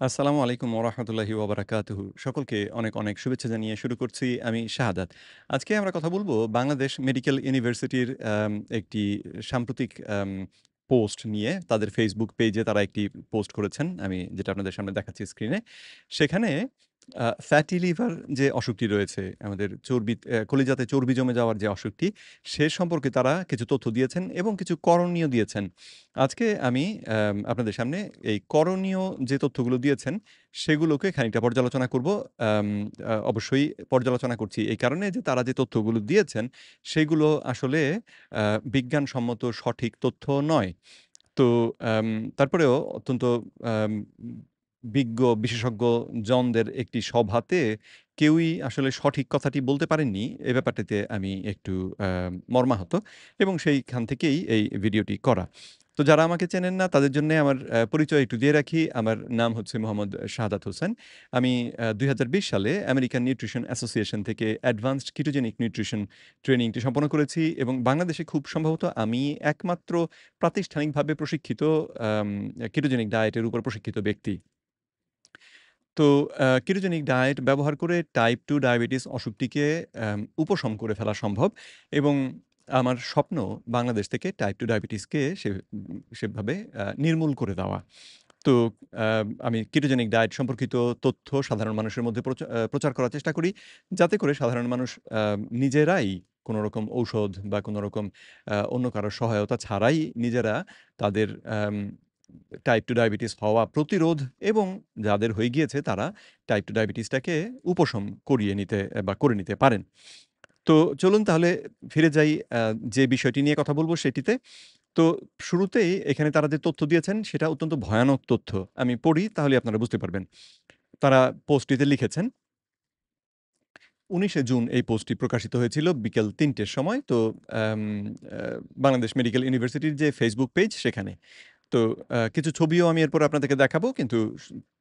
আসসালামু আলাইকুম ওরহমতুল্লাহি ওবারাকাতুহু। সকলকে অনেক, অনেক শুভেচ্ছা জানিয়ে শুরু করছি আমি শাহাদাত। আজকে আমরা কথা বলব বাংলাদেশ মেডিকেল ইউনিভার্সিটির একটি সাম্প্রতিক পোস্ট নিয়ে। তাদের Facebook পেজে তারা একটি পোস্ট করেছেন। আমি যেটা আপনাদের সামনে দেখাচ্ছি স্ক্রিনে। সেখানে ফ্যাটি লিভার যে অসুখটি রয়েছে, আমাদের চর্বি কলিজাতে চর্বি জমে যাওয়ার যে অসুখটি, সে সম্পর্কে তারা কিছু তথ্য দিয়েছেন এবং কিছু করণীয় দিয়েছেন। আজকে আমি আপনাদের সামনে এই করণীয় যে তথ্যগুলো দিয়েছেন, সেগুলোকে খানিকটা পর্যালোচনা করব। আম অবশ্যই পর্যালোচনা করছি এই কারণে যে তারা যে তথ্যগুলো দিয়েছেন, সেগুলো আসলে আ বিজ্ঞানসম্মত সঠিক তথ্য নয়। তো আম তারপরেও অত্যন্ত আম বিজ্ঞ বিশেষজ্ঞ জনদের একটি সভাতে কেউই আসলে সঠিক কথাটি বলতে পারেননি। এ ব্যাপারটাতে আমি একটু মর্মাহত এবং সেইখান থেকেই এই ভিডিওটি করা। তো যারা আমাকে চেনেন না তাদের জন্যে আমার পরিচয় একটু দিয়ে রাখি। আমার নাম হচ্ছে মোহাম্মদ শাহাদাত হোসেন। আমি ২০২০ সালে আমেরিকান নিউট্রিশন অ্যাসোসিয়েশন থেকে অ্যাডভান্সড কিটোজেনিক নিউট্রিশন ট্রেনিংটি সম্পন্ন করেছি এবং বাংলাদেশে খুব সম্ভবত আমি একমাত্র প্রাতিষ্ঠানিকভাবে প্রশিক্ষিত আম কেটোজেনিক ডায়েটের উপর প্রশিক্ষিত ব্যক্তি। তো কেটোজেনিক ডায়েট ব্যবহার করে টাইপ 2 ডায়াবেটিস অসুখটিকে উপশম করে ফেলা সম্ভব এবং আমার স্বপ্ন বাংলাদেশ থেকে টাইপ 2 ডায়াবেটিসকে সেভাবে নির্মূল করে দেওয়া। তো আ আমি কেটোজেনিক ডায়েট সম্পর্কিত তথ্য সাধারণ মানুষের মধ্যে প্রচার করার চেষ্টা করি। যাতে করে সাধারণ মানুষ নিজেরাই কোনো রকম ঔষধ বা কোনো রকম অন্য কারো সহায়তা ছাড়াই নিজেরা তাদের টাইপ 2 ডায়াবেটিস হওয়া প্রতিরোধ এবং যাদের হয়ে গিয়েছে তারা টাইপ 2 ডায়াবেটিসটাকে উপশম করিয়ে নিতে বা করে নিতে পারেন। তো চলুন তাহলে ফিরে যাই যে বিষয়টি নিয়ে কথা বলব সেটিতে। তো শুরুতেই এখানে তারা যে তথ্য দিয়েছেন সেটা অত্যন্ত ভয়ানক তথ্য। আমি পড়ি তাহলে আপনারা বুঝতে পারবেন। তারা পোস্টটিতে লিখেছেন, ১৯শে জুন এই পোস্টটি প্রকাশিত হয়েছিল বিকেল ৩ টের সময়। তো আম আ বাংলাদেশ মেডিকেল ইউনিভার্সিটির যে Facebook পেজ সেখানে। তো কিছু ছবিও আমি এরপর আপনাদেরকে দেখাবো। কিন্তু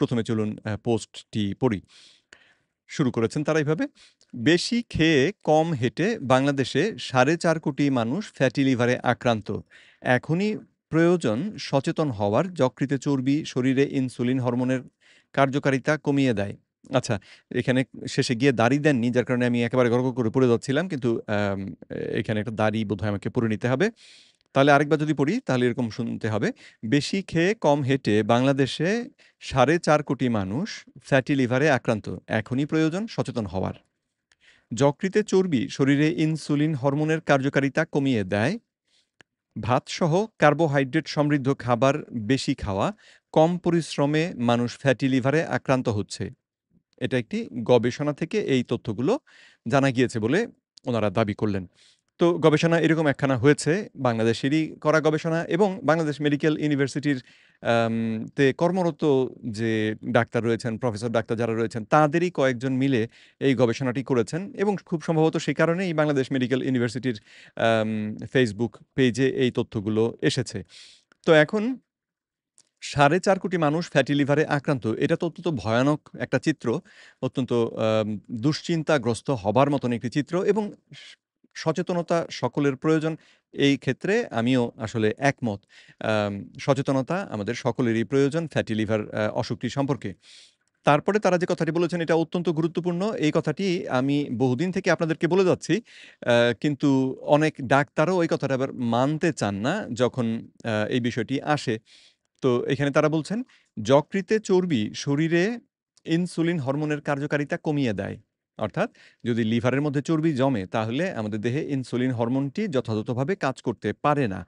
১ম এ চলুন পোস্টটি পড়ি। শুরু করেছেন তারা এভাবে, "বেশি খেয়ে কম হেঁটে বাংলাদেশে ৪.৫ কোটি মানুষ ফ্যাটি লিভারে আক্রান্ত। এখনই প্রয়োজন সচেতন হওয়ার। যকৃতে চর্বি শরীরে ইনসুলিন হরমোনের কার্যকারিতা কমিয়ে দেয়।" আচ্ছা, এখানে শেষে গিয়ে দাড়ি দেননি, যার কারণে আমি একেবারে গড়গড় করে পড়ে যাচ্ছিলাম। কিন্তু এখানে একটা দাড়ি বোধহয় আমাকে পড়ে নিতে হবে। তাহলে আরেকবার যদি পড়ি তাহলে এরকম শুনতে হবে। বেশি খেয়ে কম হেঁটে বাংলাদেশে ৪.৫ কোটি মানুষ ফ্যাটি লিভারে আক্রান্ত। এখনই প্রয়োজন সচেতন হওয়ার। যকৃতে চর্বি শরীরে ইনসুলিন হরমোনের কার্যকারিতা কমিয়ে দেয়। ভাতসহ কার্বোহাইড্রেট সমৃদ্ধ খাবার বেশি খাওয়া, কম পরিশ্রমে মানুষ ফ্যাটি লিভারে আক্রান্ত হচ্ছে। এটা একটি গবেষণা থেকে এই তথ্যগুলো জানা গিয়েছে বলে ওনারা দাবি করলেন। তো গবেষণা এরকম একখানা হয়েছে, বাংলাদেশেরই করা গবেষণা এবং বাংলাদেশ মেডিকেল ইউনিভার্সিটির আম তে কর্মরত যে ডাক্তার রয়েছেন, প্রফেসর ডাক্তার যারা রয়েছেন, তাদেরই কয়েকজন মিলে এই গবেষণাটি করেছেন এবং খুব সম্ভবত সে কারণেই বাংলাদেশ মেডিকেল ইউনিভার্সিটির আম Facebook পেজে এই তথ্যগুলো এসেছে। তো এখন ৪.৫ কোটি মানুষ ফ্যাটি লিভারে আক্রান্ত। এটা তো অত্যন্ত ভয়ানক একটা চিত্র। অত্যন্ত আম দুশ্চিন্তাগ্রস্ত হবার মতন একটি চিত্র এবং স সচেতনতা সকলের প্রয়োজন। এই ক্ষেত্রে আমিও আসলে একমত। আম সচেতনতা আমাদের সকলেরই প্রয়োজন ফ্যাটি লিভার অসুখটি সম্পর্কে। তারপরে তারা যে কথাটি বলেছেন এটা অত্যন্ত গুরুত্বপূর্ণ। এই কথাটি আমি বহুদিন থেকে আপনাদেরকে বলে যাচ্ছি। কিন্তু অনেক ডাক্তারও এই কথাটা আবার মানতে চান না যখন এই বিষয়টি আসে। তো এখানে তারা বলছেন, যকৃতে চর্বি শরীরে ইনসুলিন হরমোনের কার্যকারিতা কমিয়ে দেয়। অর্থাৎ যদি লিভারের মধ্যে চর্বি জমে তাহলে আমাদের দেহে ইনসুলিন হরমোনটি যথাযথভাবে কাজ করতে পারে না।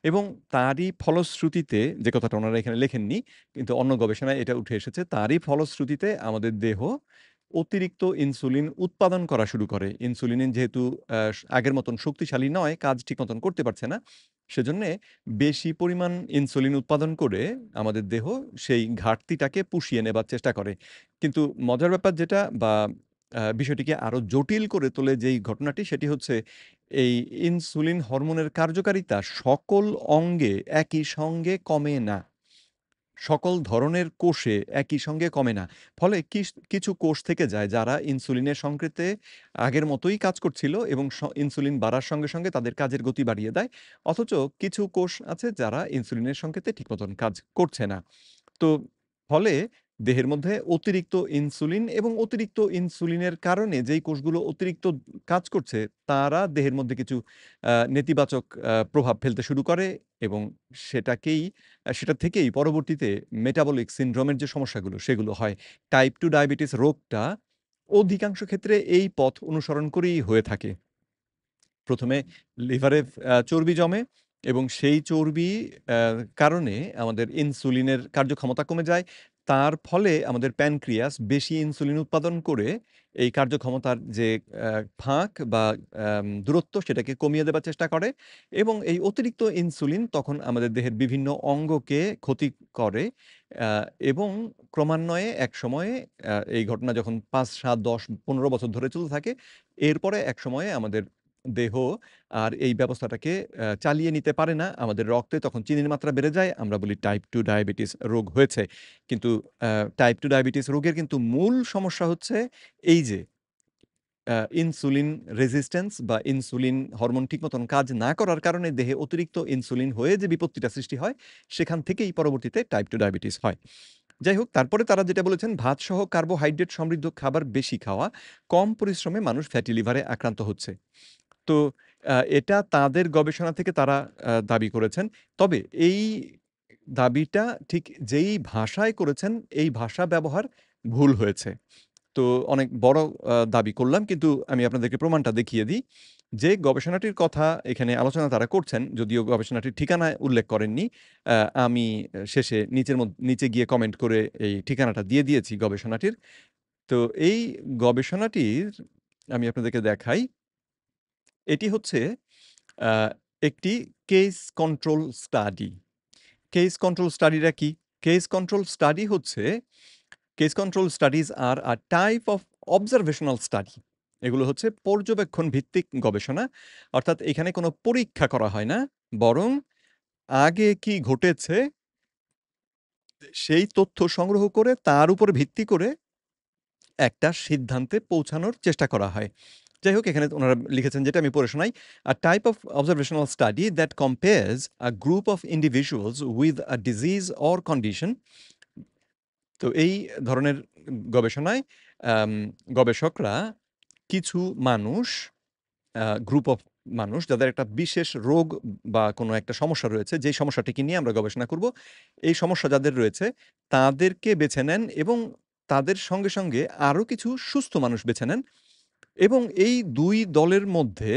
এবং তারই ফলশ্রুতিতে যে কথাটা ওনারা এখানে লেখেননি, কিন্তু অন্য গবেষণায় এটা উঠে এসেছে, তারই ফলশ্রুতিতে আমাদের দেহ অতিরিক্ত ইনসুলিন উৎপাদন করা শুরু করে। ইনসুলিন যেহেতু আগের মতন শক্তিশালী নয়, কাজ ঠিক মতন করতে পারছে না। সেজন্যে বেশি পরিমাণ ইনসুলিন উৎপাদন করে আমাদের দেহ সেই ঘাটতিটাকে পুষিয়ে নেবার চেষ্টা করে। কিন্তু মজার ব্যাপার যেটা বা বিষয়টিকে আরো জটিল করে তোলে যেই ঘটনাটি সেটি হচ্ছে এই ইনসুলিন হরমোনের কার্যকারিতা সকল অঙ্গে একই সঙ্গে কমে না। সকল ধরনের কোষে একই সঙ্গে কমে না। ফলে কিছু কোষ থেকে যায় যারা ইনসুলিনের সংকেতে আগের মতোই কাজ করছিল এবং ইনসুলিন বাড়ার সঙ্গে, সঙ্গে তাদের কাজের গতি বাড়িয়ে দেয়। অথচ কিছু কোষ আছে যারা ইনসুলিনের সংকেতে ঠিক মতন কাজ করছে না। তো ফলে দেহের মধ্যে অতিরিক্ত ইনসুলিন এবং অতিরিক্ত ইনসুলিনের কারণে যেই কোষগুলো অতিরিক্ত কাজ করছে, তারা দেহের মধ্যে কিছু নেতিবাচক প্রভাব ফেলতে শুরু করে এবং সেটাকেই সেটা থেকেই পরবর্তীতে মেটাবলিক সিনড্রোমের যে সমস্যাগুলো, সেগুলো হয়। টাইপ 2 ডায়াবেটিস রোগটা অধিকাংশ ক্ষেত্রে এই পথ অনুসরণ করেই হয়ে থাকে। ১ম এ লিভারে চর্বি জমে এবং সেই চর্বি অ্যা কারণে আমাদের ইনসুলিনের কার্যক্ষমতা কমে যায়। তার ফলে আমাদের প্যানক্রিয়াস বেশি ইনসুলিন উৎপাদন করে এই কার্যক্ষমতার যে ফাঁক বা দূরত্ব সেটাকে কমিয়ে দেবার চেষ্টা করে এবং এই অতিরিক্ত ইনসুলিন তখন আমাদের দেহের বিভিন্ন অঙ্গকে ক্ষতি করে অ্যা এবং ক্রমান্বয়ে একসময়ে এই ঘটনা যখন ৫, ৭, ১০, ১৫ বছর ধরে চলতে থাকে, এরপরে একসময়ে আমাদের দেহ আর এই ব্যবস্থাটাকে চালিয়ে নিতে পারে না। আমাদের রক্তে তখন চিনির মাত্রা বেড়ে যায়। আমরা বলি টাইপ 2 ডায়াবেটিস রোগ হয়েছে। কিন্তু টাইপ 2 ডায়াবেটিস রোগের কিন্তু মূল সমস্যা হচ্ছে এই যে ইনসুলিন রেজিস্ট্যান্স বা ইনসুলিন হরমোন ঠিক মতন কাজ না করার কারণে দেহে অতিরিক্ত ইনসুলিন হয়ে যে বিপত্তিটা সৃষ্টি হয়, সেখান থেকেই পরবর্তীতে টাইপ 2 ডায়াবেটিস হয়। যাই হোক, তারপরে তারা যেটা বলেছেন, ভাতসহ কার্বোহাইড্রেট সমৃদ্ধ খাবার বেশি খাওয়া, কম পরিশ্রমে মানুষ ফ্যাটি লিভারে আক্রান্ত হচ্ছে। তো এটা তাদের গবেষণা থেকে তারা দাবি করেছেন। তবে এই দাবিটা ঠিক যেই ভাষায় করেছেন, এই ভাষা ব্যবহার ভুল হয়েছে। তো অনেক বড় দাবি করলাম, কিন্তু আমি আপনাদেরকে প্রমাণটা দেখিয়ে দিই। যে গবেষণাটির কথা এখানে আলোচনা তারা করছেন, যদিও গবেষণাটির ঠিকানা উল্লেখ করেননি। আ আমি শেষে নিচে গিয়ে কমেন্ট করে এই ঠিকানাটা দিয়ে দিয়েছি গবেষণাটির। তো এই গবেষণাটির আমি আপনাদেরকে দেখাই। এটি হচ্ছে আ একটি case control study. Case control স্টাডিটা কি? কেস কন্ট্রোল স্টাডি হচ্ছে case control studies are a type of observational study. এগুলো হচ্ছে পর্যবেক্ষণ ভিত্তিক গবেষণা। অর্থাৎ এখানে কোনো পরীক্ষা করা হয় না। বরং আগে কি ঘটেছে সেই তথ্য সংগ্রহ করে তার উপর ভিত্তি করে একটা সিদ্ধান্তে পৌঁছানোর চেষ্টা করা হয়। যাই হোক, এখানে উনারা লিখেছেন যেটা আমি পড়ে শোনাই। "A type of observational study that compares a group of individuals with a disease or condition." তো এই ধরনের গবেষণায় আম গবেষকরা কিছু মানুষ, গ্রুপ অফ মানুষ যাদের একটা বিশেষ রোগ বা কোনো একটা সমস্যা রয়েছে, যেই সমস্যাটিকে নিয়ে আমরা গবেষণা করব, এই সমস্যা যাদের রয়েছে তাদেরকে বেছে নেন এবং তাদের সঙ্গে আরো কিছু সুস্থ মানুষ বেছে নেন এবং এই ২ দলের মধ্যে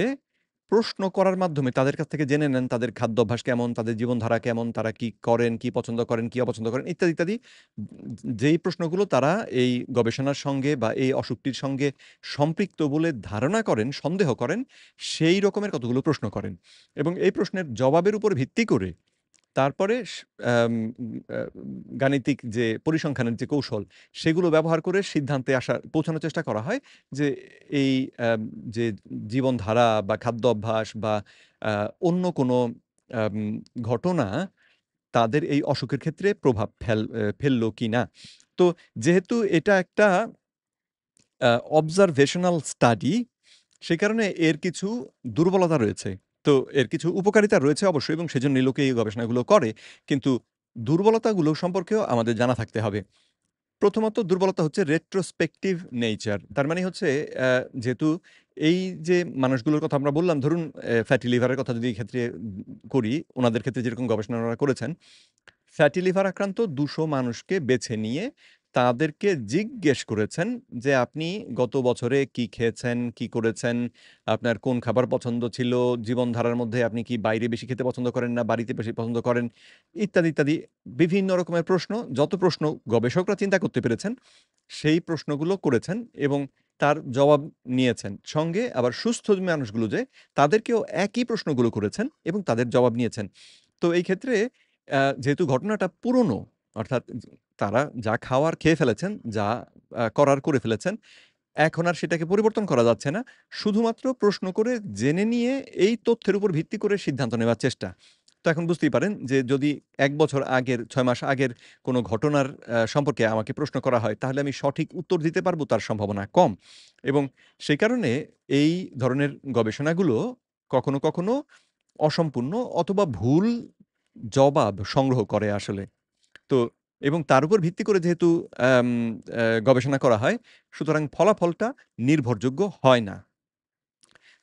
প্রশ্ন করার মাধ্যমে তাদের কাছ থেকে জেনে নেন তাদের খাদ্যাভ্যাস কেমন, তাদের জীবনধারা কেমন, তারা কি করেন, কি পছন্দ করেন, কি অপছন্দ করেন ইত্যাদি, ইত্যাদি। যেই প্রশ্নগুলো তারা এই গবেষণার সঙ্গে বা এই অসুখটির সঙ্গে সম্পৃক্ত বলে ধারণা করেন, সন্দেহ করেন, সেই রকমের কতগুলো প্রশ্ন করেন এবং এই প্রশ্নের জবাবের উপর ভিত্তি করে তারপরে আম আ গাণিতিক যে পরিসংখ্যানের যে কৌশল, সেগুলো ব্যবহার করে সিদ্ধান্তে পৌঁছানোর চেষ্টা করা হয় যে এই আম যে জীবনধারা বা খাদ্য অভ্যাস বা আ অন্য কোনো আম ঘটনা তাদের এই অসুখের ক্ষেত্রে প্রভাব ফেললো কিনা। তো যেহেতু এটা একটা আ অবজারভেশনাল স্টাডি, সে কারণে এর কিছু দুর্বলতা রয়েছে। তো এর কিছু উপকারিতা রয়েছে অবশ্যই এবং সেজন্যই লোকে এই গবেষণাগুলো করে। কিন্তু দুর্বলতাগুলো সম্পর্কেও আমাদের জানা থাকতে হবে। প্রথমত দুর্বলতা হচ্ছে retrospective nature। তার মানে হচ্ছে যেহেতু এই যে মানুষগুলোর কথা আমরা বললাম, ধরুন ফ্যাটি লিভারের কথা যদি এই ক্ষেত্রে করি, উনাদের ক্ষেত্রে যেরকম গবেষণা ওনারা করেছেন, ফ্যাটি লিভার আক্রান্ত ২০০ মানুষকে বেছে নিয়ে তাদেরকে জিজ্ঞেস করেছেন যে, "আপনি গত বছরে কি খেয়েছেন, কি করেছেন? আপনার কোন খাবার পছন্দ ছিল? জীবনধারার মধ্যে আপনি কি বাইরে বেশি খেতে পছন্দ করেন না বাড়িতে বেশি পছন্দ করেন?" ইত্যাদি, ইত্যাদি। বিভিন্ন রকমের প্রশ্ন, যত প্রশ্ন গবেষকরা চিন্তা করতে পেরেছেন, সেই প্রশ্নগুলো করেছেন এবং তার জবাব নিয়েছেন। সঙ্গে আবার সুস্থ মানুষগুলো যে, তাদেরকেও একই প্রশ্নগুলো করেছেন এবং তাদের জবাব নিয়েছেন। তো এই ক্ষেত্রে যেহেতু ঘটনাটা পুরনো, অর্থাৎ তারা যা খাওয়ার খেয়ে ফেলেছেন, যা করার করে ফেলেছেন। এখন আর সেটাকে পরিবর্তন করা যাচ্ছে না। শুধুমাত্র প্রশ্ন করে জেনে নিয়ে এই তথ্যের উপর ভিত্তি করে সিদ্ধান্ত নেওয়ার চেষ্টা। তো এখন বুঝতেই পারেন যে যদি ১ বছর আগের, ৬ মাস আগের কোনো ঘটনার সম্পর্কে আমাকে প্রশ্ন করা হয়, তাহলে আমি সঠিক উত্তর দিতে পারবো তার সম্ভাবনা কম। এবং সেই কারণে এই ধরনের গবেষণাগুলো কখনো অসম্পূর্ণ অথবা ভুল জবাব সংগ্রহ করে আসলে। তো এবং তার উপর ভিত্তি করে যেহেতু আম গবেষণা করা হয়, সুতরাং ফলাফলটা নির্ভরযোগ্য হয় না।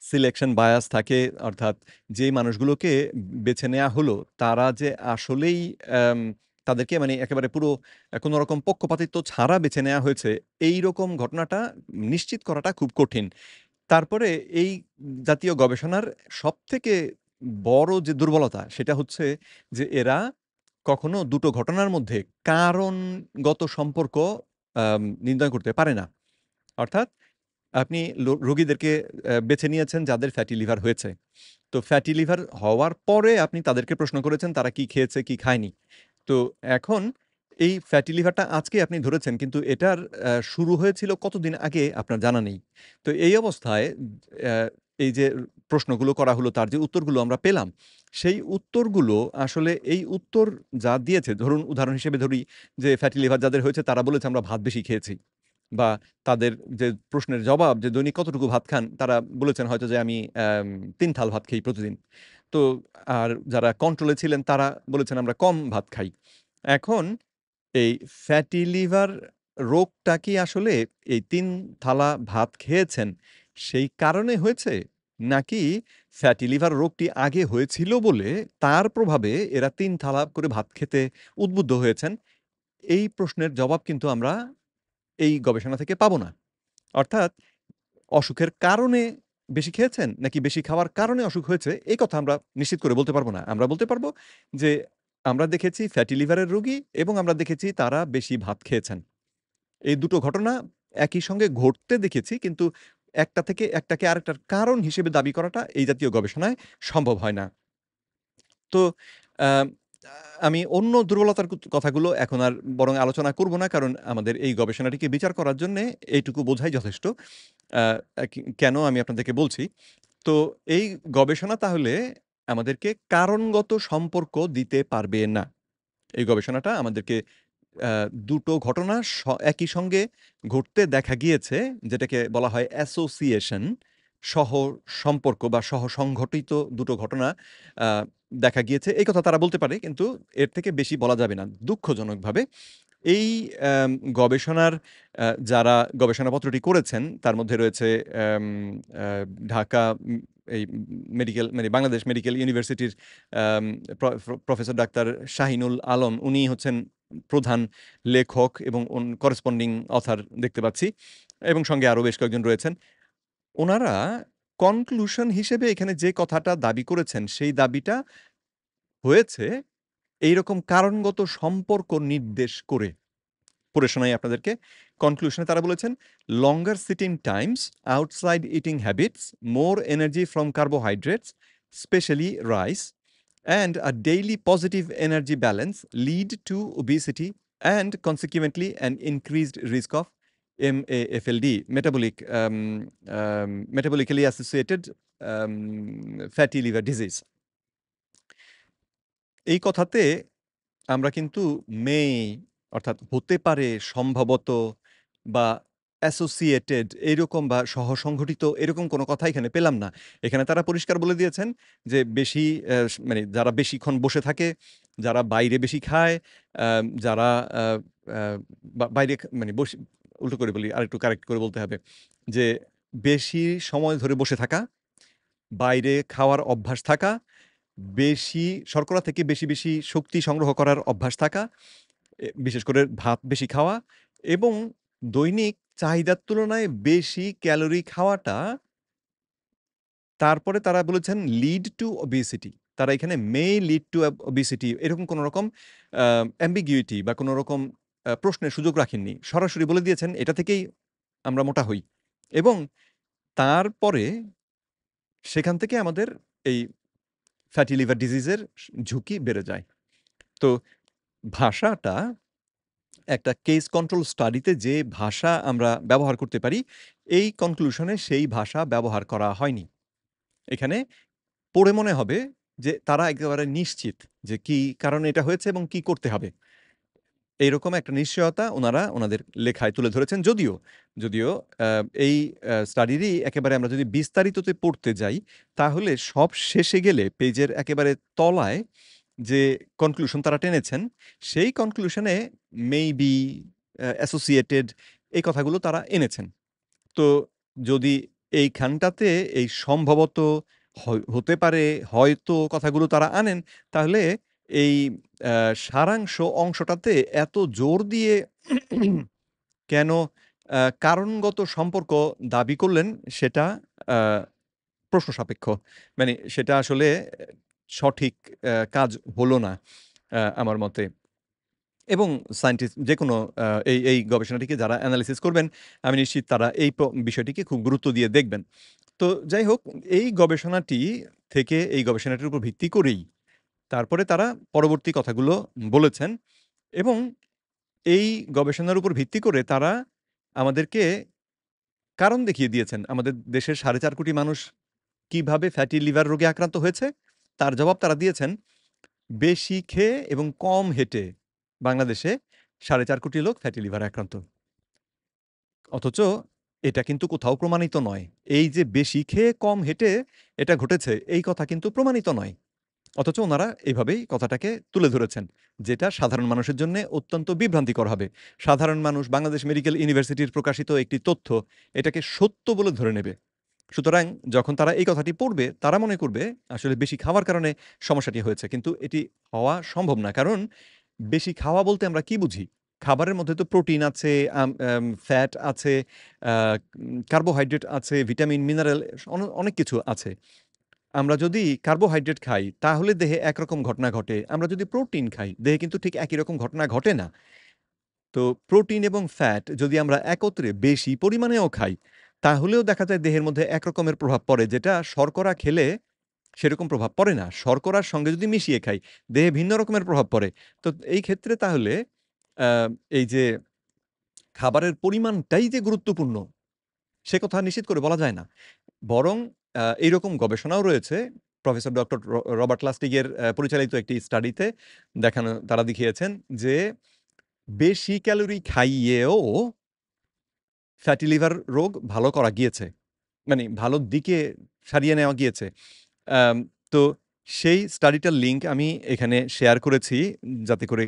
সিলেকশন বায়াস থাকে, অর্থাৎ যে মানুষগুলোকে বেছে নেয়া হলো, তারা যে আসলেই অ্যাম তাদেরকে মানে একেবারে পুরো কোনো রকম পক্ষপাতিত্ব ছাড়া বেছে নেয়া হয়েছে, এইরকম ঘটনাটা নিশ্চিত করাটা খুব কঠিন। তারপরে এই জাতীয় গবেষণার সবথেকে বড় যে দুর্বলতা, সেটা হচ্ছে যে এরা কখনো দুটো ঘটনার মধ্যে কারণগত সম্পর্ক নির্ণয় করতে পারে না। অর্থাৎ আপনি রোগীদেরকে বেছে নিয়েছেন যাদের ফ্যাটি লিভার হয়েছে। তো ফ্যাটি লিভার হওয়ার পরে আপনি তাদেরকে প্রশ্ন করেছেন তারা কি খেয়েছে, কি খায়নি। তো এখন এই ফ্যাটি লিভারটা আজকে আপনি ধরেছেন, কিন্তু এটার শুরু হয়েছিল কতদিন আগে আপনার জানা নেই। তো এই অবস্থায় অ্যা এই যে প্রশ্নগুলো করা হলো, তার যে উত্তরগুলো আমরা পেলাম, সেই উত্তরগুলো আসলে এই উত্তর যা দিয়েছে, ধরুন উদাহরণ হিসেবে ধরি যে ফ্যাটি লিভার যাদের হয়েছে তারা বলেছে আমরা ভাত বেশি খেয়েছি। বা তাদের যে প্রশ্নের জবাব যে দৈনিক কতটুকু ভাত খান, তারা বলেছেন হয়তো যে আমি ৩ থাল ভাত খাই প্রতিদিন। তো আর যারা কন্ট্রোলে ছিলেন তারা বলেছেন আমরা কম ভাত খাই। এখন এই ফ্যাটি লিভার রোগটা কি আসলে এই ৩ থালা ভাত খেয়েছেন সেই কারণে হয়েছে? নাকি ফ্যাটি লিভার রোগটি আগে হয়েছিল বলে তার প্রভাবে এরা ৩ থালা করে ভাত খেতে উদ্বুদ্ধ হয়েছেন? এই প্রশ্নের জবাব কিন্তু আমরা এই গবেষণা থেকে পাবো না। অর্থাৎ অসুখের কারণে বেশি খেয়েছেন নাকি বেশি খাওয়ার কারণে অসুখ হয়েছে, এই কথা আমরা নিশ্চিত করে বলতে পারব না। আমরা বলতে পারব যে আমরা দেখেছি ফ্যাটি লিভারের রোগী এবং আমরা দেখেছি তারা বেশি ভাত খেয়েছেন। এই দুটো ঘটনা একই সঙ্গে ঘটতে দেখেছি, কিন্তু একটা থেকে একটাকে আরেকটার কারণ হিসেবে দাবি করাটা এই জাতীয় গবেষণায় সম্ভব হয় না। তো আম আ আমি অন্য দুর্বলতার কথাগুলো এখন আর বরং আলোচনা করব না। কারণ আমাদের এই গবেষণাটিকে বিচার করার জন্যে এইটুকু বোঝাই যথেষ্ট। আ কেন আমি আপনাদেরকে বলছি। তো এই গবেষণা তাহলে আমাদেরকে কারণগত সম্পর্ক দিতে পারবে না। এই গবেষণাটা আমাদেরকে আ দুটো ঘটনা একই সঙ্গে ঘটতে দেখা গিয়েছে, যেটাকে বলা হয় অ্যাসোসিয়েশন, সহ-সম্পর্ক বা সহ-সংঘটিত দুটো ঘটনা আ দেখা গিয়েছে। এই কথা তারা বলতে পারে, কিন্তু এর থেকে বেশি বলা যাবে না দুঃখজনকভাবে। এই গবেষণার যারা গবেষণাপত্রটি করেছেন তার মধ্যে রয়েছে অ্যাম আ ঢাকা এই মেডিকেল মানে বাংলাদেশ মেডিকেল ইউনিভার্সিটির আম প্রফেসর ডাক্তার শাহিনুল আলম। উনি হচ্ছেন প্রধান লেখক এবং করেসপন্ডিং অথর দেখতে পাচ্ছি, এবং সঙ্গে আরো বেশ কয়েকজন রয়েছেন। উনারা কনক্লুশন হিসেবে এখানে যে কথাটা দাবি করেছেন, সেই দাবিটা হয়েছে এইরকম কারণগত সম্পর্ক নির্দেশ করে। পড়ে শোনাই আপনাদেরকে। কনক্লুশনে তারা বলেছেন, "longer sitting times, outside eating habits, more energy from carbohydrates, especially rice, and a daily positive energy balance lead to obesity and consequently an increased risk of MAFLD, metabolically associated fatty liver disease." এই কথাতে আমরা কিন্তু মে অর্থাৎ হতে পারে, সম্ভবত বা associated এরকম বা সহসংঘটিত এরকম কোনো কথা এখানে পেলাম না। এখানে তারা পরিষ্কার বলে দিয়েছেন যে বেশি মানে যারা বেশিক্ষণ বসে থাকে, যারা বাইরে বেশি খায়, যারা আ আ বাইরে মানে উল্টো করে বলি, আরেকটু কারেক্ট করে বলতে হবে যে বেশি সময় ধরে বসে থাকা, বাইরে খাওয়ার অভ্যাস থাকা, বেশি শর্করা থেকে বেশি শক্তি সংগ্রহ করার অভ্যাস থাকা, বিশেষ করে ভাত বেশি খাওয়া এবং দৈনিক চাহিদার তুলনায় বেশি ক্যালোরি খাওয়াটা, তারপরে তারা বলেছেন লিড টু ওবেসিটি। তারা এখানে মে লিড টু ওবেসিটি এরকম কোন রকম আ অ্যাম্বিগুইটি বা কোন রকম প্রশ্নের সুযোগ রাখেননি। সরাসরি বলে দিয়েছেন এটা থেকেই আমরা মোটা হই। এবং তারপরে সেখান থেকে আমাদের এই ফ্যাটি লিভার ডিজিজ এর ঝুঁকি বেড়ে যায়। তো ভাষাটা একটা কেস কন্ট্রোল স্টাডিতে যে ভাষা আমরা ব্যবহার করতে পারি, এই কনক্লুশন এ সেই ভাষা ব্যবহার করা হয়নি। এখানে পড়ে মনে হবে যে তারা একেবারে নিশ্চিত যে কি কারণে এটা হয়েছে এবং কি করতে হবে। এইরকম একটা নিশ্চয়তা উনারা উনাদের লেখায় তুলে ধরেছেন। যদিও আ এই স্টাডিরই একেবারে আমরা যদি বিস্তারিততে পড়তে যাই, তাহলে সব শেষে গেলে পেজের একেবারে তলায় যে কনক্লুশন তারা টেনেছেন, সেই কনক্লুশনে মেবি, অ্যাসোসিয়েটেড এই কথাগুলো তারা এনেছেন। তো যদি এইখানটাতে এই সম্ভবত হতে পারে, হয়তো কথাগুলো তারা আনেন, তাহলে এই সারাংশ অংশটাতে এত জোর দিয়ে কেন কারণগত সম্পর্ক দাবি করলেন সেটা আ প্রশ্ন সাপেক্ষ। মানে সেটা আসলে সঠিক কাজ হলো না আমার মতে। এবং সায়েন্টিস্ট যেকোনো এই গবেষণাটিকে যারা এনালাইসিস করবেন, আমি নিশ্চিত তারা এই বিষয়টিকে খুব গুরুত্ব দিয়ে দেখবেন। তো যাই হোক, এই গবেষণাটি থেকে এই গবেষণাটির উপর ভিত্তি করেই তারপরে তারা পরবর্তী কথাগুলো বলেছেন এবং এই গবেষণার উপর ভিত্তি করে তারা আমাদেরকে কারণ দেখিয়ে দিয়েছেন। আমাদের দেশের ৪.৫ কোটি মানুষ কিভাবে ফ্যাটি লিভার রোগে আক্রান্ত হয়েছে, তার জবাব তারা দিয়েছেন বেশি খেয়ে এবং কম হেঁটে বাংলাদেশে ৪.৫ কোটি লোক ফ্যাটি লিভারে আক্রান্ত। অথচ এটা কিন্তু কোথাও প্রমাণিত নয়। এই যে বেশি খেয়ে কম হেঁটে এটা ঘটেছে, এই কথা কিন্তু প্রমাণিত নয়। অথচ ওনারা এভাবেই কথাটাকে তুলে ধরেছেন। যেটা সাধারণ মানুষের জন্যে অত্যন্ত বিভ্রান্তিকর হবে। সাধারণ মানুষ বাংলাদেশ মেডিকেল ইউনিভার্সিটির প্রকাশিত একটি তথ্য, এটাকে সত্য বলে ধরে নেবে। সুতরাং যখন তারা এই কথাটি পড়বে, তারা মনে করবে আসলে বেশি খাওয়ার কারণে সমস্যাটি হয়েছে। কিন্তু এটি হওয়া সম্ভব না। কারণ বেশি খাওয়া বলতে আমরা কি বুঝি? খাবারের মধ্যে তো প্রোটিন আছে, আম আম ফ্যাট আছে, আ কার্বোহাইড্রেট আছে, ভিটামিন, মিনারেল অনেক কিছু আছে। আমরা যদি কার্বোহাইড্রেট খাই, তাহলে দেহে একরকম ঘটনা ঘটে। আমরা যদি প্রোটিন খাই, দেহে কিন্তু ঠিক একই রকম ঘটনা ঘটে না। তো প্রোটিন এবং ফ্যাট যদি আমরা একত্রে বেশি পরিমাণেও খাই, তাহলেও দেখা যায় দেহের মধ্যে একরকমের প্রভাব পড়ে, যেটা শর্করা খেলে সেরকম প্রভাব পড়ে না। শর্করার সঙ্গে যদি মিশিয়ে খাই, দেহে ভিন্ন রকমের প্রভাব পড়ে। তো এই ক্ষেত্রে তাহলে আ এই যে খাবারের পরিমাণটাই যে গুরুত্বপূর্ণ, সে কথা নিশ্চিত করে বলা যায় না। বরং এইরকম গবেষণাও রয়েছে। প্রফেসর ডক্টর রবার্ট লাস্টিগের পরিচালিত একটি স্টাডিতে তারা দেখিয়েছেন যে বেশি ক্যালোরি খাইয়েও ফ্যাটি লিভার রোগ ভালো করা গিয়েছে। মানে ভালোর দিকে সারিয়ে নেওয়া গিয়েছে। আম তো সেই স্টাডিটার লিঙ্ক আমি এখানে শেয়ার করেছি যাতে করে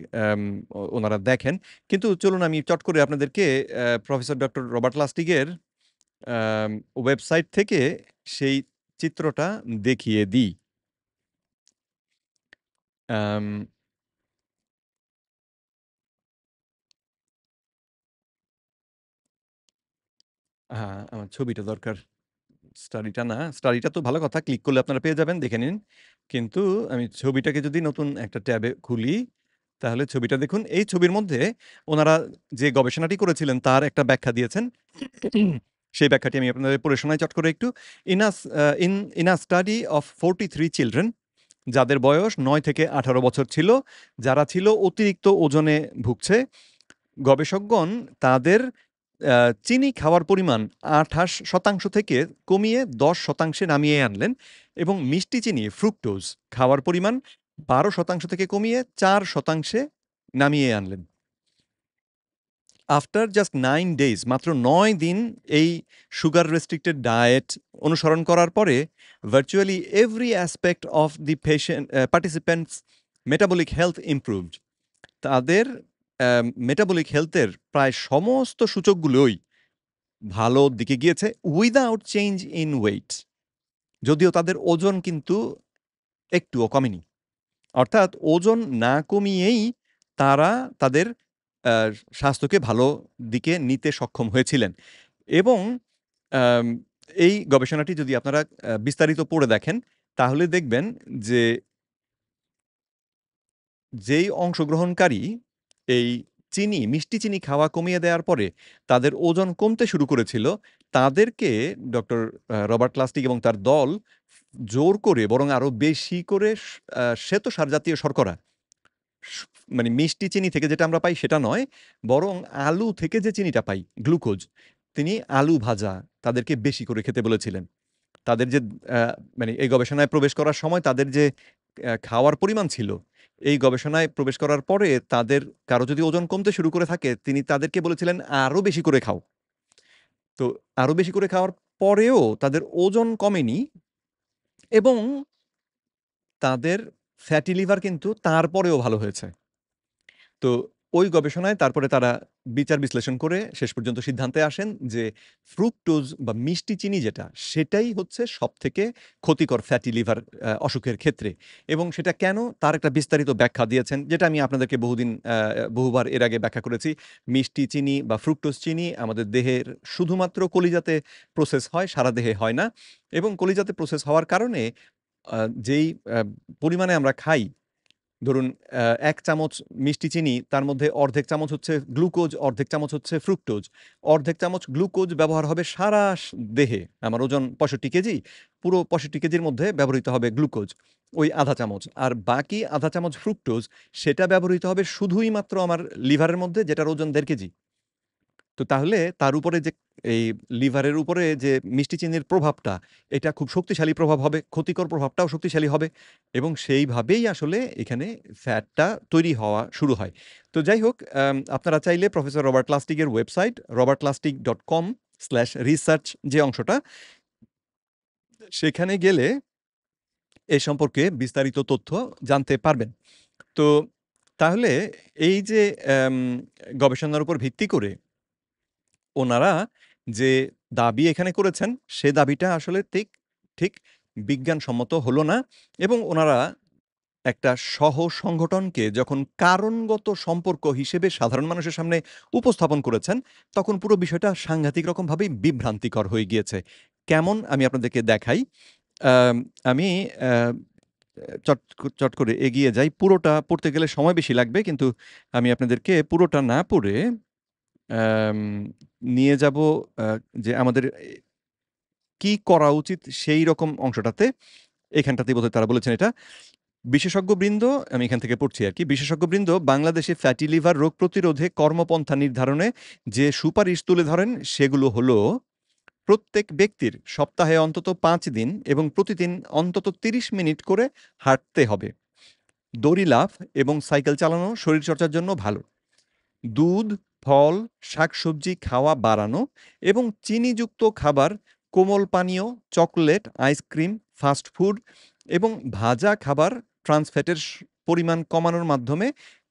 ওনারা দেখেন। কিন্তু চলুন আমি চট করে আপনাদেরকে প্রফেসর ডক্টর রবার্ট লাস্টিগের আম ওয়েবসাইট থেকে সেই চিত্রটা দেখিয়ে দিই। আম আমার ছবিটা দরকার। স্টাডিটা না, স্টাডিটা তো ভালো কথা। ক্লিক করলে আপনারা পেয়ে যাবেন, দেখে নিন। কিন্তু আমি ছবিটাকে যদি নতুন একটা ট্যাবে খুলি, তাহলে ছবিটা দেখুন। এই ছবির মধ্যে ওনারা যে গবেষণাটি করেছিলেন তার একটা ব্যাখ্যা দিয়েছেন। সেই ব্যাখ্যাটি আমি আপনাদের পড়ে শোনাই চট করে একটু। In a study of 43 children, যাদের বয়স ৯ থেকে ১৮ বছর ছিল, যারা ছিল অতিরিক্ত ওজনে ভুগছে, গবেষকগণ তাদের আ চিনি খাওয়ার পরিমাণ ২৮% থেকে কমিয়ে ১০% নামিয়ে আনলেন এবং মিষ্টি চিনি ফ্রুক্টোজ খাওয়ার পরিমাণ ১২% থেকে কমিয়ে ৪% নামিয়ে আনলেন। আফটার জাস্ট 9 ডেইজ, মাত্র ৯ দিন এই সুগার রেস্ট্রিক্টেড ডায়েট অনুসরণ করার পরে virtually every aspect of the participants metabolic health improved. তাদের মেটাবলিক হেলথের প্রায় সমস্ত সূচকগুলোই ভালোর দিকে গিয়েছে উইথআউট চেঞ্জ ইন ওয়েট। যদিও তাদের ওজন কিন্তু একটুও কমেনি। অর্থাৎ ওজন না কমিয়েই তারা তাদের আ স্বাস্থ্যকে ভালো দিকে নিতে সক্ষম হয়েছিলেন। এবং আম এই গবেষণাটি যদি আপনারা বিস্তারিত পড়ে দেখেন, তাহলে দেখবেন যে যেই অংশগ্রহণকারী এই মিষ্টি চিনি খাওয়া কমিয়ে দেওয়ার পরে তাদের ওজন কমতে শুরু করেছিল, তাদেরকে ডক্টর রবার্ট লাস্টিগ এবং তার দল জোর করে বরং আরো বেশি করে শ্বেতসার জাতীয় শর্করা, স মানে মিষ্টি চিনি থেকে যেটা আমরা পাই সেটা নয়, বরং আলু থেকে যে চিনিটা পাই, গ্লুকোজ, তিনি আলু ভাজা তাদেরকে বেশি করে খেতে বলেছিলেন। তাদের যে আ মানে এই গবেষণায় প্রবেশ করার সময় তাদের যে খাওয়ার পরিমাণ ছিল, এই গবেষণায় প্রবেশ করার পরে তাদের কারো যদি ওজন কমতে শুরু করে থাকে, তিনি তাদেরকে বলেছিলেন, "আরো বেশি করে খাও।" তো আরো বেশি করে খাওয়ার পরেও তাদের ওজন কমেনি এবং তাদের ফ্যাটি লিভার কিন্তু তারপরেও ভালো হয়েছে। তো ওই গবেষণায় তারপরে তারা বিচার বিশ্লেষণ করে শেষ পর্যন্ত সিদ্ধান্তে আসেন যে ফ্রুকটোজ বা মিষ্টি চিনি যেটা, সেটাই হচ্ছে সবথেকে ক্ষতিকর ফ্যাটি লিভার অসুখের ক্ষেত্রে। এবং সেটা কেন তার একটা বিস্তারিত ব্যাখ্যা দিয়েছেন, যেটা আমি আপনাদেরকে বহুবার এর আগে ব্যাখ্যা করেছি। মিষ্টি চিনি বা ফ্রুকটোজ চিনি আমাদের দেহের শুধুমাত্র কলিজাতে প্রসেস হয়, সারা দেহে হয় না। এবং কলিজাতে প্রসেস হওয়ার কারণে যেই পরিমাণে আমরা খাই, ধরুন ১ চামচ মিষ্টি চিনি, তার মধ্যে অর্ধেক চামচ হচ্ছে গ্লুকোজ, অর্ধেক চামচ হচ্ছে ফ্রুকটোজ। অর্ধেক চামচ গ্লুকোজ ব্যবহার হবে সারা দেহে। আমার ওজন ৬৫ কেজি। পুরো ৬৫ কেজির মধ্যে ব্যবহৃত হবে গ্লুকোজ, ওই ১/২ চামচ। আর বাকি ১/২ চামচ ফ্রুকটোজ, সেটা ব্যবহৃত হবে শুধুই মাত্র আমার লিভারের মধ্যে, যেটার ওজন ১.৫ কেজি। তো তাহলে তার উপরে যে এই লিভারের উপরে যে মিষ্টি চিনির প্রভাবটা, এটা খুব শক্তিশালী প্রভাব হবে, ক্ষতিকর প্রভাবটাও শক্তিশালী হবে এবং সেইভাবেই আসলে এখানে ফ্যাটটা তৈরি হওয়া শুরু হয়। তো যাই হোক, আপনারা চাইলে প্রফেসর রবার্ট লাস্টিগের ওয়েবসাইট robertlastig.com/research যে অংশটা, সেখানে গেলে এ সম্পর্কে বিস্তারিত তথ্য জানতে পারবেন। তো তাহলে এই যে গবেষণার উপর ভিত্তি করে ওনারা যে দাবি এখানে করেছেন, সে দাবিটা আসলে ঠিক বিজ্ঞানসম্মত হলো না এবং ওনারা একটা সংগঠনকে যখন কারণগত সম্পর্ক হিসেবে সাধারণ মানুষের সামনে উপস্থাপন করেছেন, তখন পুরো বিষয়টা সাংঘাতিক রকমভাবেই বিভ্রান্তিকর হয়ে গিয়েছে। কেমন? আমি আপনাদেরকে দেখাই। আম আমি আ চট করে এগিয়ে যাই। পুরোটা পড়তে গেলে সময় বেশি লাগবে। কিন্তু আমি আপনাদেরকে পুরোটা না পড়ে আম নিয়ে যাবো আ যে আমাদের কি করা উচিত সেই রকম অংশটাতে। এখানটাতেই বোধহয় তারা বলেছেন এটা। বিশেষজ্ঞবৃন্দ, আমি এখান থেকে পড়ছি আরকি। বিশেষজ্ঞবৃন্দ বাংলাদেশে ফ্যাটি লিভার রোগ প্রতিরোধে কর্মপন্থা নির্ধারণে যে সুপারিশ তুলে ধরেন, সেগুলো হলো: প্রত্যেক ব্যক্তির সপ্তাহে অন্তত ৫ দিন এবং প্রতিদিন অন্তত ৩০ মিনিট করে হাঁটতে হবে। দড়ি লাফ এবং সাইকেল চালানো শরীরচর্চার জন্য ভালো। দুধ, ফল, শাকসবজি খাওয়া বাড়ানো এবং চিনিযুক্ত খাবার, কোমল পানীয়, চকোলেট, আইসক্রিম, ফাস্ট ফুড এবং ভাজা খাবার, ট্রান্স ফ্যাটের পরিমাণ কমানোর মাধ্যমে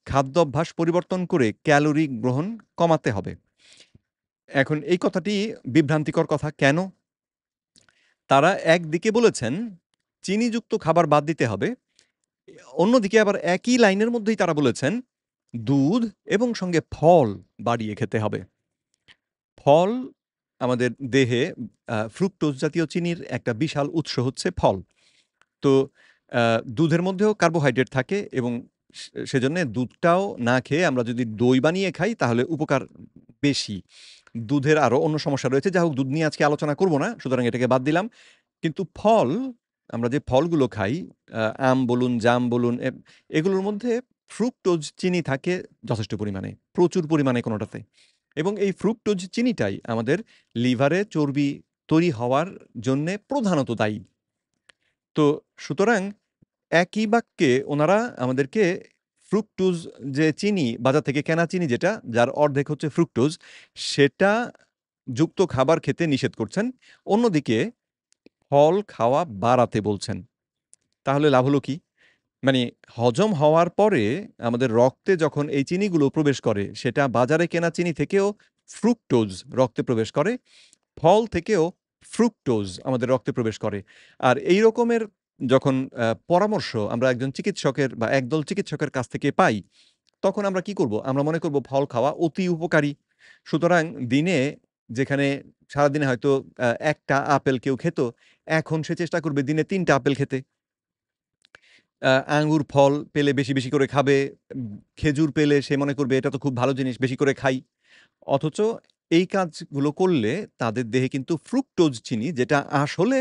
খাদ্যাভ্যাস পরিবর্তন করে ক্যালোরি গ্রহণ কমাতে হবে। এখন এই কথাটি বিভ্রান্তিকর কথা কেন? তারা একদিকে বলেছেন চিনিযুক্ত খাবার বাদ দিতে হবে। অন্যদিকে আবার একই লাইনের মধ্যেই তারা বলেছেন দুধ এবং সঙ্গে ফল বাড়িয়ে খেতে হবে। ফল আমাদের দেহে ফ্রুকটোজ জাতীয় চিনির একটা বিশাল উৎস হচ্ছে ফল। তো আ দুধের মধ্যেও কার্বোহাইড্রেট থাকে এবং সেজন্যে দুধটাও না খেয়ে আমরা যদি দই বানিয়ে খাই তাহলে উপকার বেশি। দুধের আরো অন্য সমস্যা রয়েছে। যা হোক, দুধ নিয়ে আজকে আলোচনা করব না। সুতরাং এটাকে বাদ দিলাম। কিন্তু ফল, আমরা যে ফলগুলো খাই, আম বলুন, জাম বলুন, এগুলোর মধ্যে ফ্রুকটোজ চিনি থাকে যথেষ্ট পরিমাণে, প্রচুর পরিমাণে কোনোটাতে। এবং এই ফ্রুকটোজ চিনিটাই আমাদের লিভারে চর্বি তৈরি হওয়ার জন্যে প্রধানত দায়ী। তো সুতরাং একই বাক্যে ওনারা আমাদেরকে ফ্রুকটোজ যে চিনি, বাজার থেকে কেনা চিনি যেটা, যার অর্ধেক হচ্ছে ফ্রুকটোজ, সেটা যুক্ত খাবার খেতে নিষেধ করছেন। অন্যদিকে ফল খাওয়া বাড়াতে বলছেন। তাহলে লাভ হলো কি? মানে হজম হওয়ার পরে আমাদের রক্তে যখন এই চিনিগুলো প্রবেশ করে, সেটা বাজারে কেনা চিনি থেকেও ফ্রুকটোজ রক্তে প্রবেশ করে। ফল থেকেও ফ্রুকটোজ আমাদের রক্তে প্রবেশ করে। আর এই রকমের যখন পরামর্শ আমরা একজন চিকিৎসকের বা একদল চিকিৎসকের কাছ থেকে পাই, তখন আমরা কি করব? আমরা মনে করব ফল খাওয়া অতি উপকারী। সুতরাং দিনে, যেখানে সারাদিনে হয়তো ১ টা আপেল কেউ খেত, এখন সে চেষ্টা করবে দিনে ৩ টা আপেল খেতে। আঙ্গুর ফল পেলে বেশি করে খাবে। খেজুর পেলে সে মনে করবে এটা তো খুব ভালো জিনিস, বেশি করে খাই। অথচ এই কাজগুলো করলে তাদের দেহে কিন্তু ফ্রুকটোজ চিনি, যেটা আসলে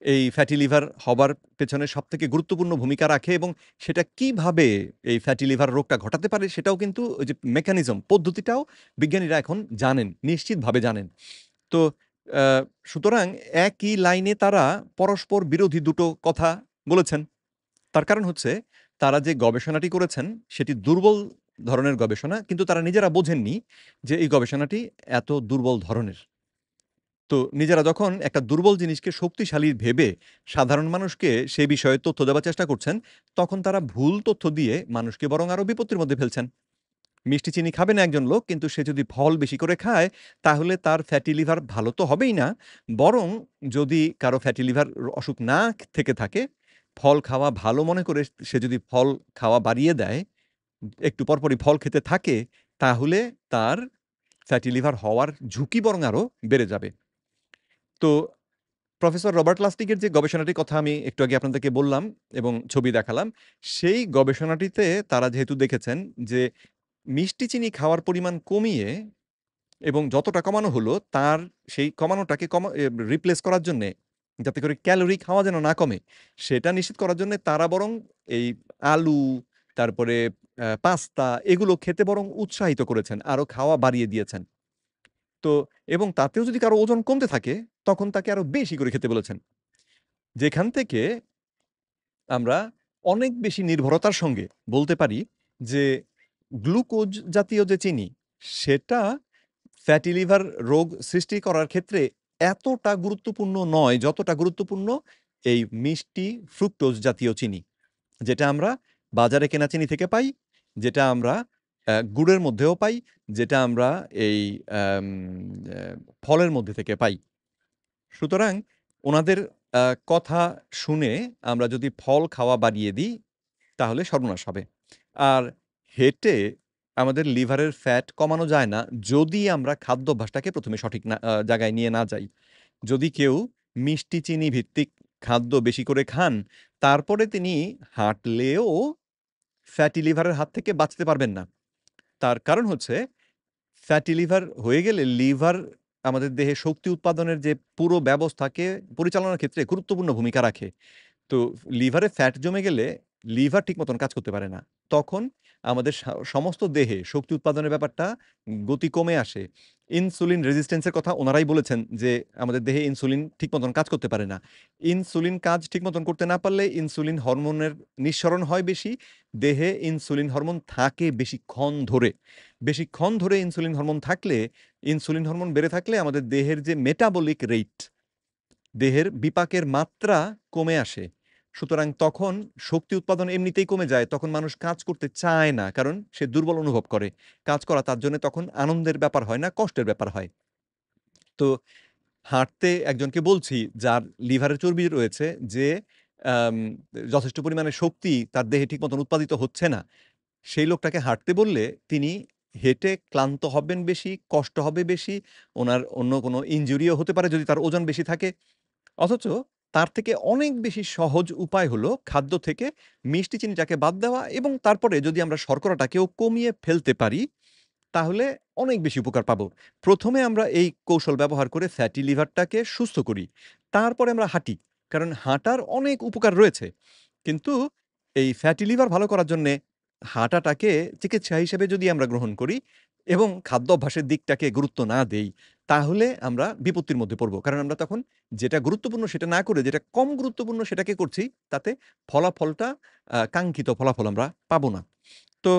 এই ফ্যাটি লিভার হবার পেছনে সবথেকে গুরুত্বপূর্ণ ভূমিকা রাখে এবং সেটা কিভাবে এই ফ্যাটি লিভার রোগটা ঘটাতে পারে, সেটাও কিন্তু ওই যে মেকানিজম, পদ্ধতিটাও বিজ্ঞানীরা এখন জানেন, নিশ্চিতভাবে জানেন। তো আ সুতরাং একই লাইনে তারা পরস্পর বিরোধী দুটো কথা বলেছেন। তার কারণ হচ্ছে, তারা যে গবেষণাটি করেছেন সেটি দুর্বল ধরনের গবেষণা। কিন্তু তারা নিজেরা বোঝেননি যে এই গবেষণাটি এত দুর্বল ধরনের। তো নিজেরা যখন একটা দুর্বল জিনিসকে শক্তিশালী ভেবে সাধারণ মানুষকে সে বিষয়ে তথ্য দেওয়ার চেষ্টা করছেন, তখন তারা ভুল তথ্য দিয়ে মানুষকে বরং আরো বিপত্তির মধ্যে ফেলছেন। মিষ্টি চিনি খাবে না একজন লোক, কিন্তু সে যদি ফল বেশি করে খায়, তাহলে তার ফ্যাটি লিভার ভালো তো হবেই না, বরং যদি কারো ফ্যাটি লিভার অসুখ না থেকে থাকে, ফল খাওয়া ভালো মনে করে সে যদি ফল খাওয়া বাড়িয়ে দেয়, একটু পরপরই ফল খেতে থাকে, তাহলে তার ফ্যাটি লিভার হওয়ার ঝুঁকি বরং আরো বেড়ে যাবে। তো প্রফেসর রবার্ট লাস্টিকের যে গবেষণাটির কথা আমি একটু আগে আপনাদেরকে বললাম এবং ছবি দেখালাম, সেই গবেষণাটিতে তারা যেহেতু দেখেছেন যে মিষ্টি চিনি খাওয়ার পরিমাণ কমিয়ে এবং যতটা কমানো হলো তার সেই কমানোটাকে রিপ্লেস করার জন্যে, যাতে করে ক্যালোরি খাওয়া যেন না কমে, সেটা নিশ্চিত করার জন্যে তারা বরং এই আলু, তারপরে পাস্তা এগুলো খেতে বরং উৎসাহিত করেছেন, আরো খাওয়া বাড়িয়ে দিয়েছেন। তো এবং তাতেও যদি কারো ওজন কমতে থাকে, তখন তাকে আরো বেশি করে খেতে বলেছেন। যেখান থেকে আমরা অনেক বেশি নির্ভরতার সঙ্গে বলতে পারি যে গ্লুকোজ জাতীয় যে চিনি, সেটা ফ্যাটি লিভার রোগ সৃষ্টি করার ক্ষেত্রে এতটা গুরুত্বপূর্ণ নয়, যতটা গুরুত্বপূর্ণ এই মিষ্টি ফ্রুক্টোজ জাতীয় চিনি। যেটা আমরা বাজারে কেনা চিনি থেকে পাই, যেটা আমরা গুড়ের মধ্যেও পাই, যেটা আমরা এই আম অ্যা ফলের মধ্যে থেকে পাই। সুতরাং ওনাদের কথা শুনে আমরা যদি ফল খাওয়া বাড়িয়ে দিই, তাহলে সর্বনাশ হবে। আর হেঁটে আমাদের লিভারের ফ্যাট কমানো যায় না, যদি আমরা খাদ্যাভ্যাসটাকে ১ম এ সঠিক না জায়গায় নিয়ে না যাই। যদি কেউ মিষ্টি চিনি ভিত্তিক খাদ্য বেশি করে খান, তারপরে তিনি হাঁটলেও ফ্যাটি লিভারের হাত থেকে বাঁচতে পারবেন না। তার কারণ হচ্ছে ফ্যাটি লিভার হয়ে গেলে লিভার আমাদের দেহে শক্তি উৎপাদনের যে পুরো ব্যবস্থাকে পরিচালনার ক্ষেত্রে গুরুত্বপূর্ণ ভূমিকা রাখে। তো লিভারে ফ্যাট জমে গেলে লিভার ঠিক মতন কাজ করতে পারে না। তখন আমাদের সমস্ত দেহে শক্তি উৎপাদনের ব্যাপারটা গতি কমে আসে। ইনসুলিন রেজিস্ট্যান্স এর কথা ওনারাই বলেছেন যে, আমাদের দেহে ইনসুলিন ঠিক মতন কাজ করতে পারে না। ইনসুলিন কাজ ঠিক মতন করতে না পারলে ইনসুলিন হরমোনের নিঃসরণ হয় বেশি। দেহে ইনসুলিন হরমোন থাকে বেশিক্ষণ ধরে। বেশিক্ষণ ধরে ইনসুলিন হরমোন থাকলে, ইনসুলিন হরমোন বেড়ে থাকলে আমাদের দেহের যে মেটাবলিক রেট, দেহের বিপাকের মাত্রা কমে আসে। সুতরাং তখন শক্তি উৎপাদন এমনিতেই কমে যায়। তখন মানুষ কাজ করতে চায় না। কারণ সে দুর্বল অনুভব করে। কাজ করা তার জন্য তখন আনন্দের ব্যাপার হয় না, কষ্টের ব্যাপার হয়। তো হাঁটতে একজনকে বলছি যার লিভারে চর্বি রয়েছে যে আম যথেষ্ট পরিমাণে শক্তি তার দেহে ঠিক মতন উৎপাদিত হচ্ছে না। সেই লোকটাকে হাঁটতে বললে তিনি হেঁটে ক্লান্ত হবেন বেশি, কষ্ট হবে বেশি, ওনার অন্য কোনো ইনজুরিও হতে পারে যদি তার ওজন বেশি থাকে। অথচ তার থেকে অনেক বেশি সহজ উপায় হলো খাদ্য থেকে মিষ্টি চিনিটাকে বাদ দেওয়া এবং তারপরে যদি আমরা শর্করাটাকেও কমিয়ে ফেলতে পারি, তাহলে অনেক বেশি উপকার পাবো। ১ম এ আমরা এই কৌশল ব্যবহার করে ফ্যাটি লিভারটাকে সুস্থ করি। তারপরে আমরা হাঁটি। কারণ হাঁটার অনেক উপকার রয়েছে। কিন্তু এই ফ্যাটি লিভার ভালো করার জন্যে হাঁটাটাকে চিকিৎসা হিসেবে যদি আমরা গ্রহণ করি এবং খাদ্যাভ্যাসের দিকটাকে গুরুত্ব না দেই, তাহলে আমরা বিপত্তির মধ্যে পড়ব। কারণ আমরা তখন যেটা গুরুত্বপূর্ণ সেটা না করে যেটা কম গুরুত্বপূর্ণ সেটাকে করছি, তাতে ফলাফলটা কাঙ্ক্ষিত ফলাফল আমরা পাবো না। তো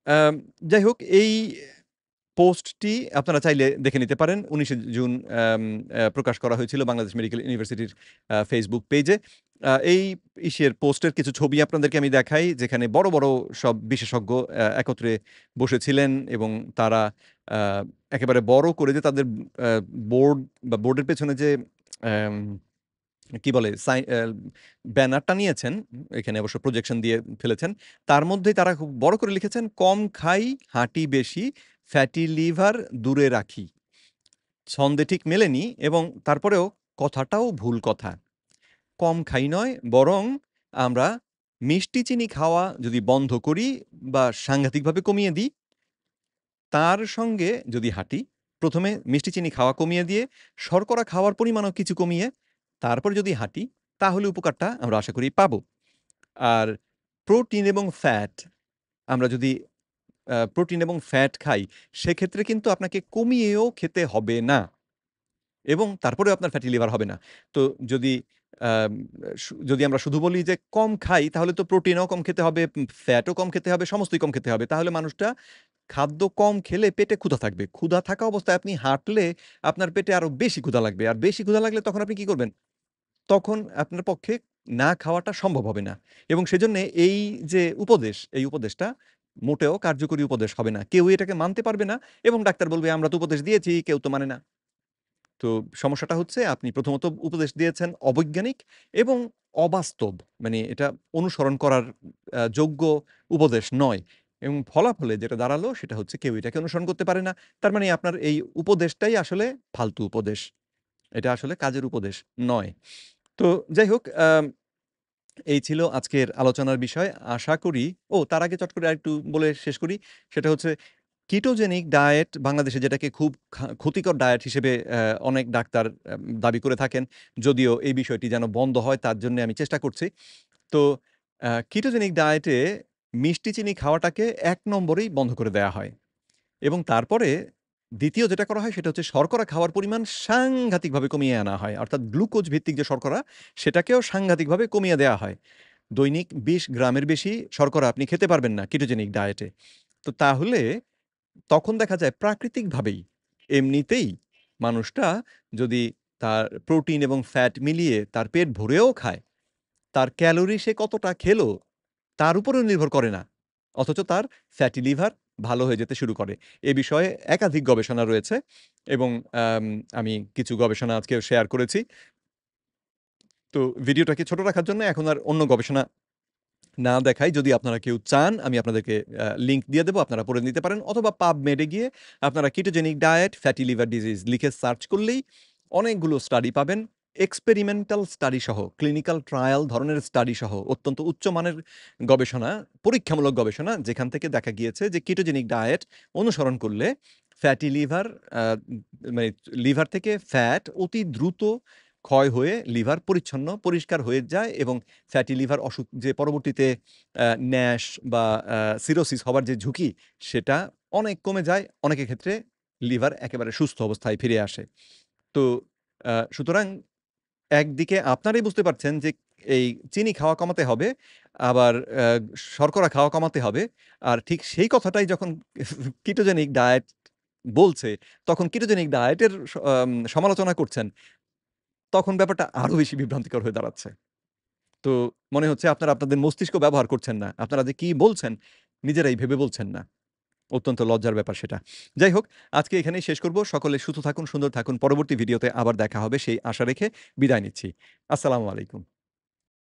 আম যাই হোক, এই পোস্টটি আপনারা চাইলে দেখে নিতে পারেন। ১৯শে জুন আম অ্যা প্রকাশ করা হয়েছিল বাংলাদেশ মেডিকেল ইউনিভার্সিটির ফেসবুক পেজে। এই পোস্টের কিছু ছবি আপনাদেরকে আমি দেখাই, যেখানে বড়, বড় সব বিশেষজ্ঞ একত্রে বসেছিলেন এবং তারা আ একেবারে বড় করে যে তাদের আ বোর্ড বা বোর্ডের পেছনে যে অ্যাম কি বলে? ব্যানার টানিয়েছেন, এখানে অবশ্য প্রজেকশন দিয়ে ফেলেছেন। তার মধ্যেই তারা খুব বড় করে লিখেছেন, "কম খাই, হাঁটি বেশি, ফ্যাটি লিভার দূরে রাখি।" ছন্দে ঠিক মেলেনি এবং তারপরেও কথাটাও ভুল কথা। কম খাই নয়, বরং আমরা মিষ্টি চিনি খাওয়া যদি বন্ধ করি বা সাংঘাতিকভাবে কমিয়ে দিই, তার সঙ্গে যদি হাঁটি, ১ম এ মিষ্টি চিনি খাওয়া কমিয়ে দিয়ে, শর্করা খাওয়ার পরিমাণও কিছু কমিয়ে, তারপরে যদি হাঁটি, তাহলে উপকারটা আমরা আশা করি পাবো। আর প্রোটিন এবং ফ্যাট আমরা যদি প্রোটিন এবং ফ্যাট খাই, সেক্ষেত্রে কিন্তু আপনাকে কমিয়েও খেতে হবে না এবং তারপরেও আপনার ফ্যাটি লিভার হবে না। তো যদি আম যদি আমরা শুধু বলি যে কম খাই, তাহলে তো প্রোটিনও কম খেতে হবে, ফ্যাটও কম খেতে হবে, সমস্তই কম খেতে হবে। তাহলে মানুষটা খাদ্য কম খেলে পেটে ক্ষুধা থাকবে। ক্ষুধা থাকা অবস্থায় আপনি হাঁটলে আপনার পেটে আরো বেশি ক্ষুধা লাগবে। আর বেশি ক্ষুধা লাগলে তখন আপনি কি করবেন? তখন আপনার পক্ষে না খাওয়াটা সম্ভব হবে না। এবং সেজন্যে এই যে উপদেশ, এই উপদেশটা মোটেও কার্যকরী উপদেশ হবে না। কেউই এটাকে মানতে পারবে না এবং ডাক্তার বলবে, "আমরা তো উপদেশ দিয়েছি, কেউ তো মানে না।" তো সমস্যাটা হচ্ছে আপনি প্রথমত উপদেশ দিয়েছেন অবৈজ্ঞানিক এবং অবাস্তব। মানে এটা অনুসরণ করার যোগ্য উপদেশ নয়। এবং ফলাফলে যেটা দাঁড়ালো সেটা হচ্ছে কেউ এটাকে অনুসরণ করতে পারে না। তার মানে আপনার এই উপদেশটাই আসলে ফালতু উপদেশ। এটা আসলে কাজের উপদেশ নয়। তো যাই হোক এই ছিল আজকের আলোচনার বিষয়। আশা করি তার আগে চট করে আরেকটু বলে শেষ করি। সেটা হচ্ছে কিটোজেনিক ডায়েট বাংলাদেশে যেটাকে খুব ক্ষতিকর ডায়েট হিসেবে অনেক ডাক্তার দাবি করে থাকেন। যদিও এই বিষয়টি যেন বন্ধ হয় তার জন্যে আমি চেষ্টা করছি। তো কিটোজেনিক ডায়েটে মিষ্টি চিনি খাওয়াটাকে ১ নম্বরেই বন্ধ করে দেয়া হয়। এবং তারপরে ২য় যেটা করা হয় সেটা হচ্ছে শর্করা খাওয়ার পরিমাণ সাংঘাতিকভাবে কমিয়ে আনা হয়। অর্থাৎ গ্লুকোজ ভিত্তিক যে শর্করা সেটাকেও সাংঘাতিকভাবে কমিয়ে দেয়া হয়। দৈনিক ২০ গ্রামের বেশি শর্করা আপনি খেতে পারবেন না কিটোজেনিক ডায়েটে। তো তাহলে তখন দেখা যায় প্রাকৃতিকভাবেই এমনিতেই মানুষটা যদি তার প্রোটিন এবং ফ্যাট মিলিয়ে তার পেট ভরেও খায়, তার ক্যালোরি সে কতটা খেলো তার উপরেও নির্ভর করে না। অথচ তার ফ্যাটি লিভার ভালো হয়ে যেতে শুরু করে। এ বিষয়ে একাধিক গবেষণা রয়েছে এবং আম আমি কিছু গবেষণা আজকে শেয়ার করেছি। তো ভিডিওটাকে ছোট রাখার জন্য এখন আর অন্য গবেষণা না দেখাই। যদি আপনারা কেউ চান আমি আপনাদেরকে লিংক দিয়ে দেব। আপনারা পড়ে নিতে পারেন অথবা PubMed এ গিয়ে আপনারা ketogenic diet, fatty liver disease লিখে সার্চ করলেই অনেকগুলো স্টাডি পাবেন। এক্সপেরিমেন্টাল স্টাডি সহ, ক্লিনিক্যাল ট্রায়াল ধরনের স্টাডি সহ অত্যন্ত উচ্চমানের গবেষণা, পরীক্ষামূলক গবেষণা যেখান থেকে দেখা গিয়েছে যে ketogenic ডায়েট অনুসরণ করলে ফ্যাটি লিভার আ মানে লিভার থেকে ফ্যাট অতি দ্রুত ক্ষয় হয়ে লিভার পরিচ্ছন্ন, পরিষ্কার হয়ে যায় এবং ফ্যাটি লিভার অসুখ যে পরবর্তীতে ন্যাশ বা সিরোসিস হবার যে ঝুঁকি, সেটা অনেক কমে যায়। অনেকের ক্ষেত্রে লিভার একেবারে সুস্থ অবস্থায় ফিরে আসে। তো সুতরাং একদিকে আপনারাই বুঝতে পারছেন যে এই চিনি খাওয়া কমাতে হবে, আবার শর্করা খাওয়া কমাতে হবে। আর ঠিক সেই কথাটাই যখন কিটোজেনিক ডায়েট বলছে, তখন কিটোজেনিক ডায়েটের সমালোচনা করছেন, তখন ব্যাপারটা আরো বেশি বিভ্রান্তিকর হয়ে দাঁড়াচ্ছে। তো মনে হচ্ছে আপনারা আপনাদের মস্তিষ্ক ব্যবহার করছেন না। আপনারা যে কি বলছেন, নিজেরাই ভেবে বলছেন না। অত্যন্ত লজ্জার ব্যাপার সেটা। যাই হোক, আজকে এখানেই শেষ করব। সকলে সুস্থ থাকুন, সুন্দর থাকুন। পরবর্তী ভিডিওতে আবার দেখা হবে সেই আশা রেখে বিদায় নিচ্ছি। আসসালামু আলাইকুম।